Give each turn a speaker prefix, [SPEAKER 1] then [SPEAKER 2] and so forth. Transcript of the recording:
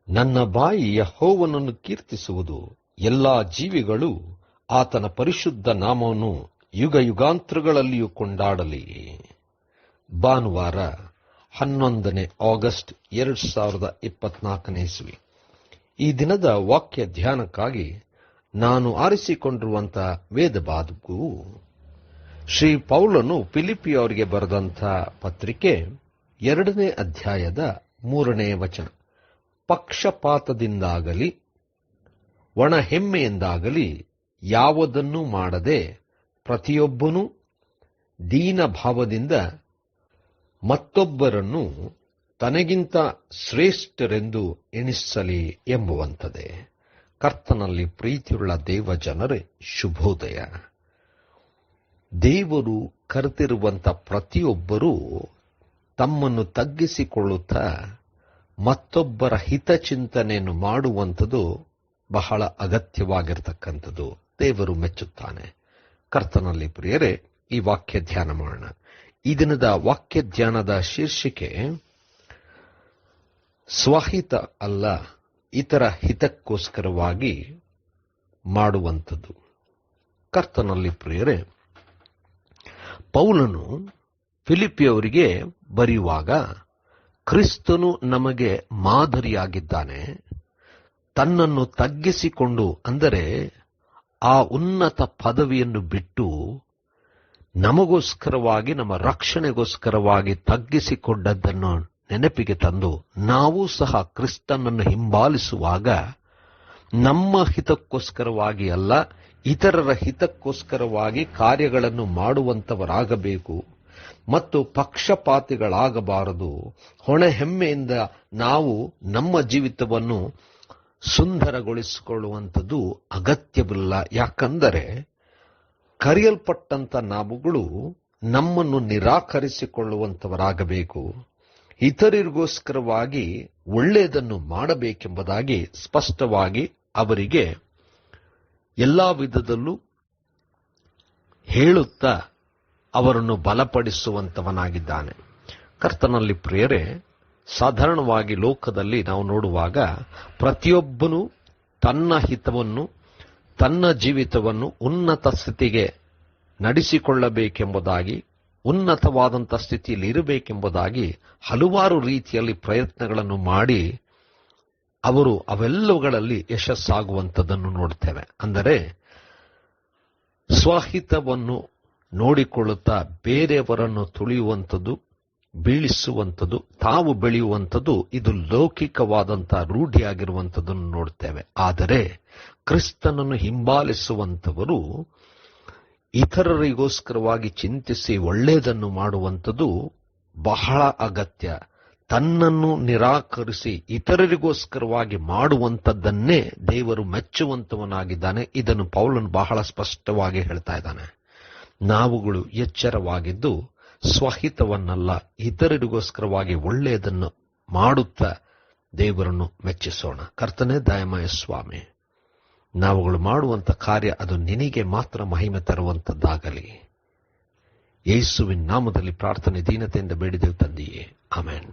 [SPEAKER 1] ನನ್ನ ಬಾಯಿ ಯೆಹೋವನನ್ನು ಕೀರ್ತಿಸುವುದು, ಎಲ್ಲಾ ಜೀವಿಗಳು ಆತನ ಪರಿಶುದ್ಧ ನಾಮವನ್ನು ಯುಗಯುಗಾಂತರಗಳಲ್ಲಿಯೂ ಕೊಂಡಾಡಲಿ. ಭಾನುವಾರ 11 ಆಗಸ್ಟ್ 2024 ಇಸ್ವಿ. ಈ ದಿನದ ವಾಕ್ಯ ಧ್ಯಾನಕ್ಕಾಗಿ ನಾನು ಆರಿಸಿಕೊಂಡಿರುವಂತಹ ವೇದ ಭಾಗವು ಶ್ರೀ ಪೌಲನು ಫಿಲಿಪ್ಪಿಯವರಿಗೆ ಬರೆದಂಥ ಪತ್ರಿಕೆ 2ನೇ ಅಧ್ಯಾಯದ 3ನೇ ವಚನ. ಪಕ್ಷಪಾತದಿಂದಾಗಲಿ ಒಣ ಹೆಮ್ಮೆಯಿಂದಾಗಲಿ ಯಾವುದನ್ನೂ ಮಾಡದೆ ಪ್ರತಿಯೊಬ್ಬನೂ ದೀನಭಾವದಿಂದ ಮತ್ತೊಬ್ಬರನ್ನು ತನಗಿಂತ ಶ್ರೇಷ್ಠರೆಂದು ಎಣಿಸಲಿ ಎಂಬುವಂಥದ್ದೇ. ಕರ್ತನಲ್ಲಿ ಪ್ರೀತಿಯುಳ್ಳ ದೇವ ಜನರೇ, ಶುಭೋದಯ. ದೇವರು ಕರೆದಿರುವಂಥ ಪ್ರತಿಯೊಬ್ಬರೂ ತಮ್ಮನ್ನು ತಗ್ಗಿಸಿಕೊಳ್ಳುತ್ತಾ ಮತ್ತೊಬ್ಬರ ಹಿತಚಿಂತನೆಯನ್ನು ಮಾಡುವಂಥದ್ದು ಬಹಳ ಅಗತ್ಯವಾಗಿರತಕ್ಕಂಥದ್ದು. ದೇವರು ಮೆಚ್ಚುತ್ತಾನೆ. ಕರ್ತನಲ್ಲಿ ಪ್ರಿಯರೇ, ಈ ವಾಕ್ಯ ಧ್ಯಾನ ಮಾಡೋಣ. ಈ ದಿನದ ವಾಕ್ಯ ಧ್ಯಾನದ ಶೀರ್ಷಿಕೆ ಸ್ವಹಿತ ಅಲ್ಲ, ಇತರ ಹಿತಕ್ಕೋಸ್ಕರವಾಗಿ ಮಾಡುವಂಥದ್ದು. ಕರ್ತನಲ್ಲಿ ಪ್ರಿಯರೇ, ಪೌಲನು ಫಿಲಿಪ್ಪಿಯವರಿಗೆ ಬರೆಯುವಾಗ ಕ್ರಿಸ್ತನು ನಮಗೆ ಮಾದರಿಯಾಗಿದ್ದಾನೆ. ತನ್ನನ್ನು ತಗ್ಗಿಸಿಕೊಂಡು, ಅಂದರೆ ಆ ಉನ್ನತ ಪದವಿಯನ್ನು ಬಿಟ್ಟು ನಮಗೋಸ್ಕರವಾಗಿ, ನಮ್ಮ ರಕ್ಷಣೆಗೋಸ್ಕರವಾಗಿ ತಗ್ಗಿಸಿಕೊಂಡದ್ದನ್ನು ನೆನಪಿಗೆ ತಂದು ನಾವು ಸಹ ಕ್ರಿಸ್ತನನ್ನು ಹಿಂಬಾಲಿಸುವಾಗ ನಮ್ಮ ಹಿತಕ್ಕೋಸ್ಕರವಾಗಿ ಅಲ್ಲ, ಇತರರ ಹಿತಕ್ಕೋಸ್ಕರವಾಗಿ ಕಾರ್ಯಗಳನ್ನು ಮಾಡುವಂಥವರಾಗಬೇಕು ಮತ್ತು ಪಕ್ಷಪಾತಿಗಳಾಗಬಾರದು. ಹೊಣೆಹೆಮ್ಮೆಯಿಂದ ನಾವು ನಮ್ಮ ಜೀವಿತವನ್ನು ಸುಂದರಗೊಳಿಸಿಕೊಳ್ಳುವಂಥದ್ದು ಅಗತ್ಯವಿಲ್ಲ. ಯಾಕಂದರೆ ಕರೆಯಲ್ಪಟ್ಟಂಥ ನಾವುಗಳು ನಮ್ಮನ್ನು ನಿರಾಕರಿಸಿಕೊಳ್ಳುವಂಥವರಾಗಬೇಕು, ಇತರರಿಗೋಸ್ಕರವಾಗಿ ಒಳ್ಳೆಯದನ್ನು ಮಾಡಬೇಕೆಂಬುದಾಗಿ ಸ್ಪಷ್ಟವಾಗಿ ಅವರಿಗೆ ಎಲ್ಲಾ ವಿಧದಲ್ಲೂ ಹೇಳುತ್ತಾ ಅವರನ್ನು ಬಲಪಡಿಸುವಂತವನಾಗಿದ್ದಾನೆ. ಕರ್ತನಲ್ಲಿ ಪ್ರಿಯರೇ, ಸಾಧಾರಣವಾಗಿ ಲೋಕದಲ್ಲಿ ನಾವು ನೋಡುವಾಗ ಪ್ರತಿಯೊಬ್ಬನು ತನ್ನ ಹಿತವನ್ನು, ತನ್ನ ಜೀವಿತವನ್ನು ಉನ್ನತ ಸ್ಥಿತಿಗೆ ನಡೆಸಿಕೊಳ್ಳಬೇಕೆಂಬುದಾಗಿ, ಉನ್ನತವಾದಂಥ ಸ್ಥಿತಿಯಲ್ಲಿ ಇರಬೇಕೆಂಬುದಾಗಿ ಹಲವಾರು ರೀತಿಯಲ್ಲಿ ಪ್ರಯತ್ನಗಳನ್ನು ಮಾಡಿ ಅವರು ಅವೆಲ್ಲವುಗಳಲ್ಲಿ ಯಶಸ್ಸಾಗುವಂಥದ್ದನ್ನು ನೋಡ್ತೇವೆ. ಅಂದರೆ ಸ್ವಹಿತವನ್ನು ನೋಡಿಕೊಳ್ಳುತ್ತಾ ಬೇರೆಯವರನ್ನು ತುಳಿಯುವಂಥದ್ದು, ಬೀಳಿಸುವಂಥದ್ದು, ತಾವು ಬೆಳೆಯುವಂಥದ್ದು, ಇದು ಲೌಕಿಕವಾದಂಥ ರೂಢಿಯಾಗಿರುವಂಥದ್ದನ್ನು ನೋಡ್ತೇವೆ. ಆದರೆ ಕ್ರಿಸ್ತನನ್ನು ಹಿಂಬಾಲಿಸುವಂಥವರು ಇತರರಿಗೋಸ್ಕರವಾಗಿ ಚಿಂತಿಸಿ ಒಳ್ಳೆಯದನ್ನು ಮಾಡುವಂಥದ್ದು ಬಹಳ ಅಗತ್ಯ. ತನ್ನನ್ನು ನಿರಾಕರಿಸಿ ಇತರರಿಗೋಸ್ಕರವಾಗಿ ಮಾಡುವಂಥದ್ದನ್ನೇ ದೇವರು ಮೆಚ್ಚುವಂತವನಾಗಿದ್ದಾನೆ. ಇದನ್ನು ಪೌಲನು ಬಹಳ ಸ್ಪಷ್ಟವಾಗಿ ಹೇಳ್ತಾ ಇದ್ದಾನೆ. ನಾವುಗಳು ಎಚ್ಚರವಾಗಿದ್ದು ಸ್ವಹಿತವನ್ನಲ್ಲ, ಇತರರಿಗೋಸ್ಕರವಾಗಿ ಒಳ್ಳೆಯದನ್ನು ಮಾಡುತ್ತಾ ದೇವರನ್ನು ಮೆಚ್ಚಿಸೋಣ. ಕರ್ತನೇ ದಯಮಯ ಸ್ವಾಮಿ, ನಾವುಗಳು ಮಾಡುವಂಥ ಕಾರ್ಯ ಅದು ನಿನಗೆ ಮಾತ್ರ ಮಹಿಮೆ ತರುವಂಥದ್ದಾಗಲಿ. ಯೇಸುವಿನ ನಾಮದಲ್ಲಿ ಪ್ರಾರ್ಥನೆ ದೀನತೆಯಿಂದ ಬೇಡಿದೆವು ತಂದೆಯೇ, ಆಮೆನ್.